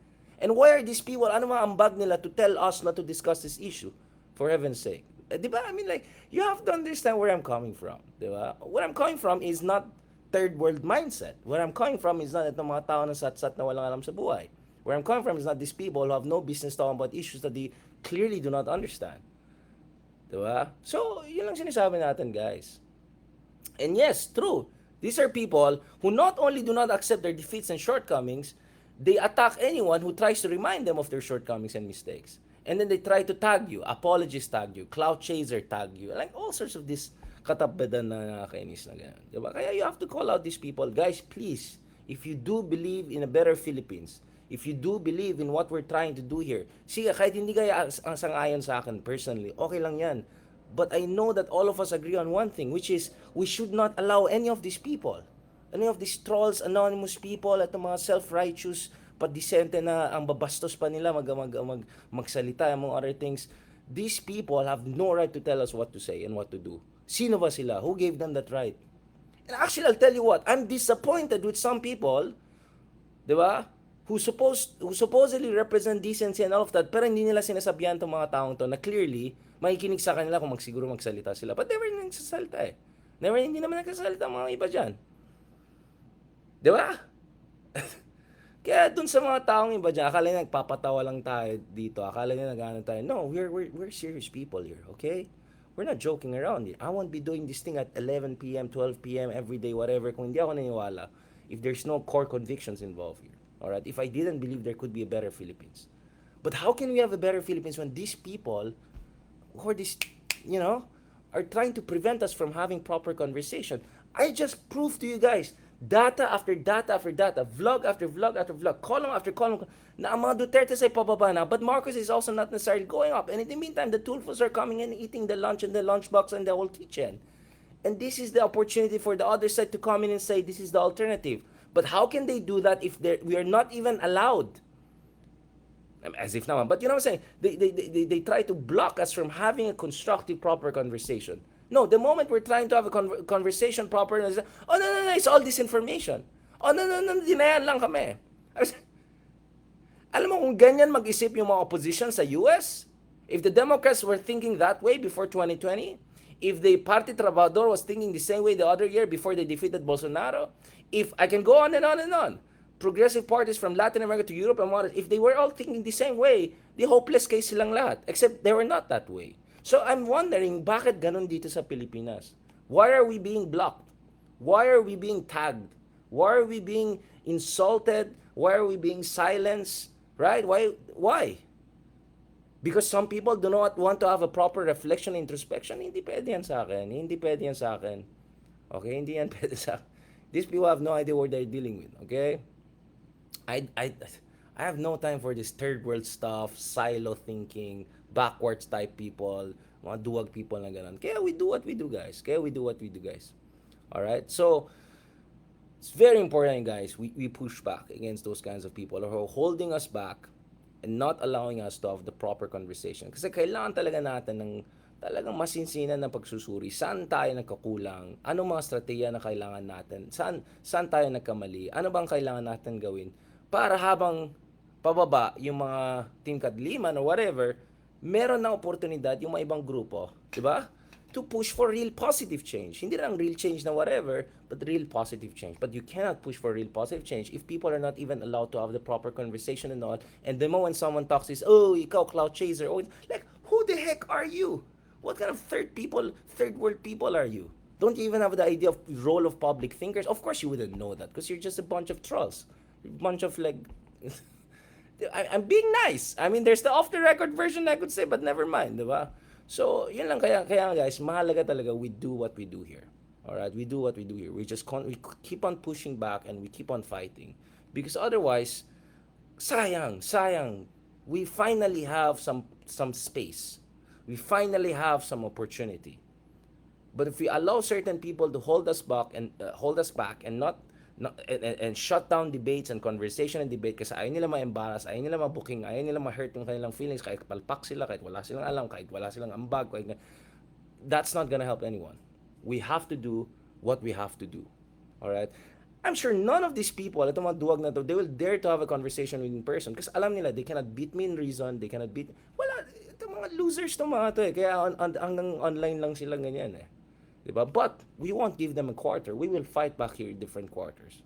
S1: And why are these people, ano mga ambag nila to tell us not to discuss this issue? For heaven's sake. Di ba? I mean, like, you have to understand where I'm coming from. Di ba? Where I'm coming from is not third world mindset. Where I'm coming from is not itong mga tao na satsat na walang alam sa buhay. Where I'm coming from is not these people who have no business talking about issues that they clearly do not understand. Diba? So, yun lang sinasabi natin, guys. And yes, true. These are people who not only do not accept their defeats and shortcomings, they attack anyone who tries to remind them of their shortcomings and mistakes. And then they try to tag you, apologist tag you, clout chaser tag you, like all sorts of this katabadan na nakakainis na gano'n. Diba? Kaya you have to call out these people. Guys, please, if you do believe in a better Philippines, if you do believe in what we're trying to do here, sige, kahit hindi kayo ang sangayon sa akin personally, okay lang yan. But I know that all of us agree on one thing, which is we should not allow any of these people, any of these trolls, anonymous people, at mga self-righteous, padisente na ang babastos pa nila magsalita, among other things. These people have no right to tell us what to say and what to do. Sino ba sila? Who gave them that right? And actually, I'll tell you what, I'm disappointed with some people, di ba? Who supposedly represent decency and all of that, pero hindi nila sinasabihan itong mga taong to na clearly makikinig sa kanila kung siguro magsalita sila. But never nagsasalita eh. Hindi naman nagsasalita mga iba dyan. Di ba? Kaya dun sa mga taong iba dyan, akala nila nagpapatawa lang tayo dito. Akala nila nag-ano tayo. No, we're serious people here, okay? We're not joking around here. I won't be doing this thing at 11 p.m., 12 p.m. every day, whatever, kung hindi ako naniniwala if there's no core convictions involved here. Alright? If I didn't believe there could be a better Philippines. But how can we have a better Philippines when these people, who are these, are trying to prevent us from having proper conversation? I just proved to you guys, data after data after data, vlog after vlog after vlog, column after column, na ang mga Duterte ay pababa na, but Marcos is also not necessarily going up. And in the meantime, the Tulfos are coming in, eating the lunch and the lunchbox and the whole kitchen. And this is the opportunity for the other side to come in and say, this is the alternative. But how can they do that if we are not even allowed? As if naman. But you know what I'm saying? They try to block us from having a constructive, proper conversation. No, the moment we're trying to have a conversation proper, oh, no, it's all disinformation. Oh, no, dinayan lang kami. Alam mo kung ganyan mag-isip yung mga opposition sa US, if the Democrats were thinking that way before 2020, if the Party Trabajador was thinking the same way the other year before they defeated Bolsonaro, if I can go on and on and on, progressive parties from Latin America to Europe and what, if they were all thinking the same way, the hopeless case silang lahat. Except they were not that way. So I'm wondering, bakit ganun dito sa Pilipinas? Why are we being blocked? Why are we being tagged? Why are we being insulted? Why are we being silenced? Right? Why? Because some people do not want to have a proper reflection and introspection. Hindi pwede yan sa akin. Hindi pwede yan sa akin. Okay? Hindi yan pwede sa akin. These people have no idea what they're dealing with. Okay? I, I, I have no time for this third world stuff, silo thinking, backwards type people, mga duwag people na ganun. Kaya we do what we do, guys. Alright? So, it's very important, guys, we push back against those kinds of people who are holding us back and not allowing us to have the proper conversation. Kasi kailangan talaga natin ng talagang masinsinan na pagsusuri. Saan tayo nagkakulang? Ano mga strategiya na kailangan natin? Saan tayo nagkamali? Ano bang kailangan natin gawin? Para habang pababa yung mga Team Kadliman or whatever, meron na oportunidad yung mga ibang grupo, di ba? To push for real positive change. Hindi lang real change na whatever, but real positive change. But you cannot push for real positive change if people are not even allowed to have the proper conversation and all. And the moment someone talks is, oh, ikaw cloud chaser. Oh, like, who the heck are you? What kind of third world people are you? Don't you even have the idea of role of public thinkers? Of course you wouldn't know that because you're just a bunch of trolls. A bunch of like I'm being nice. I mean, there's the off-the-record version I could say, but never mind, di ba? So, yun lang kaya guys, mahalaga talaga we do what we do here. Alright, we do what we do here. We keep on pushing back and we keep on fighting. Because otherwise, sayang. We finally have some space. We finally have some opportunity. But if we allow certain people to hold us back and not shut down debates and conversation and debate kasi ayaw nila ma-embarrass, ayaw nila ma-booking, ayaw nila ma-hurt yung kanilang feelings kahit palpak sila, kahit wala silang alam, kahit wala silang ambag, that's not gonna help anyone. We have to do what we have to do. Alright? I'm sure none of these people, itong mga duwag na to, they will dare to have a conversation with in person kasi alam nila, they cannot beat me in reason, wala, itong mga losers itong mga to kaya hanggang online lang sila ganyan Diba? But we won't give them a quarter. We will fight back here in different quarters.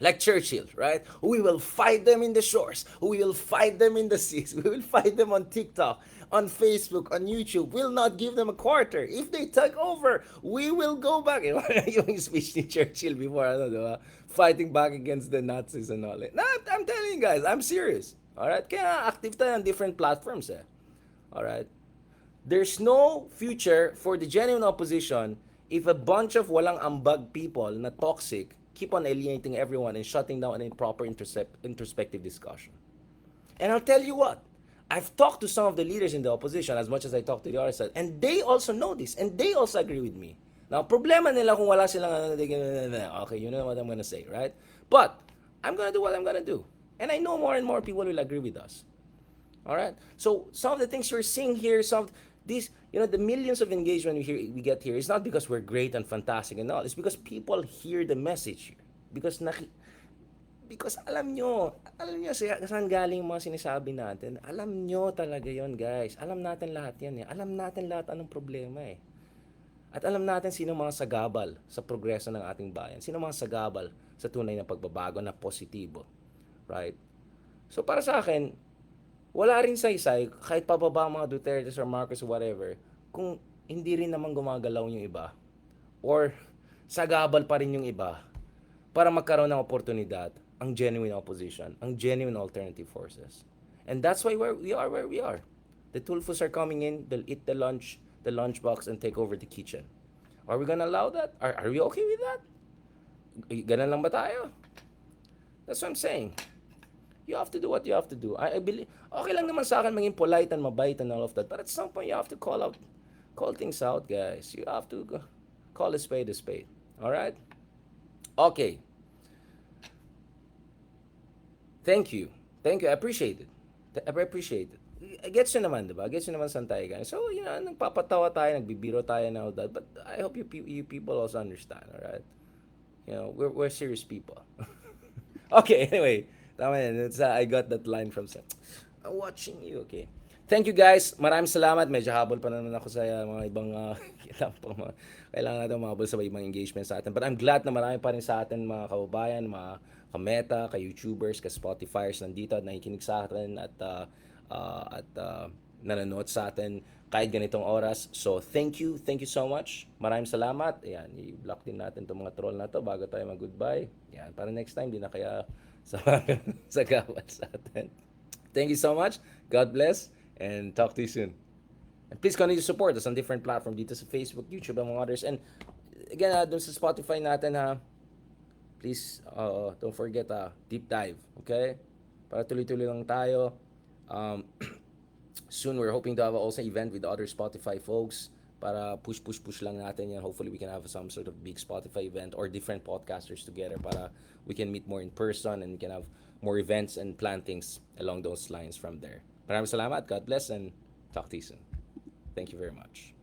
S1: Like Churchill, right? We will fight them in the shores. We will fight them in the seas. We will fight them on TikTok, on Facebook, on YouTube. We'll not give them a quarter. If they take over, we will go back. Yung speech ni Churchill before, diba? Fighting back against the Nazis and all that. Nah, I'm telling you guys, I'm serious. Alright? Kaya active tayo on different platforms Alright? There's no future for the genuine opposition if a bunch of walang ambag people na toxic keep on alienating everyone and shutting down any proper introspective discussion. And I'll tell you what, I've talked to some of the leaders in the opposition as much as I talked to the other side, and they also know this, and they also agree with me. Now, problema nila kung wala silang okay, you know what I'm gonna say, right? But, I'm gonna do what I'm gonna do. And I know more and more people will agree with us. Alright? So, some of the things you're seeing here, these, the millions of engagement we get here is not because we're great and fantastic and all. It's because people hear the message here. Because alam nyo saan galing mga sinasabi natin. Alam nyo talaga yon guys. Alam natin lahat yan Alam natin lahat anong problema At alam natin sino mga sagabal sa progreso ng ating bayan. Sino mga sagabal sa tunay na pagbabago na positibo. Right? So para sa akin, wala rin saysay kahit pababa mga Duterte or Marcos or whatever kung hindi rin naman gumagalaw yung iba or sagabal pa rin yung iba para magkaroon ng oportunidad ang genuine opposition, ang genuine alternative forces. And that's why we are where we are. The Tulfos are coming in, they'll eat the lunchbox and take over the kitchen. Are we gonna allow that? Are we okay with that? Ganun lang ba tayo? That's what I'm saying. You have to do what you have to do. I believe, okay lang naman sa akin maging polite and mabait and all of that. But at some point, you have to call things out, guys. You have to call a spade a spade. Alright? Okay. Thank you. I appreciate it. Gets nyo naman, diba? Gets nyo naman saan tayo galing. So, nagpapatawa tayo, nagbibiro tayo and all that. But I hope you people also understand, alright? We're serious people. Okay, anyway. Tama yan. It's, I got that line from Seth. I'm watching you. Okay. Thank you guys. Maraming salamat. Medyo habol pa naman ako sa mga ibang kailangan natin umabol sa ibang engagement sa atin. But I'm glad na marami pa rin sa atin mga kababayan, mga kameta, ka-YouTubers, ka-Spotifyers nandito at nakikinig sa atin at nanonood sa atin kahit ganitong oras. So, thank you so much. Maraming salamat. Ayan, i-block din natin itong mga troll na to bago tayo mag-goodbye. Ayan, para next time, di na kaya sa sa gawad sa atin. Thank you so much. God bless and talk to you soon. And please continue to support us on different platforms dito sa Facebook, YouTube, among others. And again, dun sa Spotify natin please don't forget deep dive, okay? Para tuloy-tuloy lang tayo. Um, soon we're hoping to have also an event with other Spotify folks para push lang natin yan. Hopefully we can have some sort of big Spotify event or different podcasters together para we can meet more in person and we can have more events and plan things along those lines from there. Maraming salamat. God bless and talk to you soon. Thank you very much.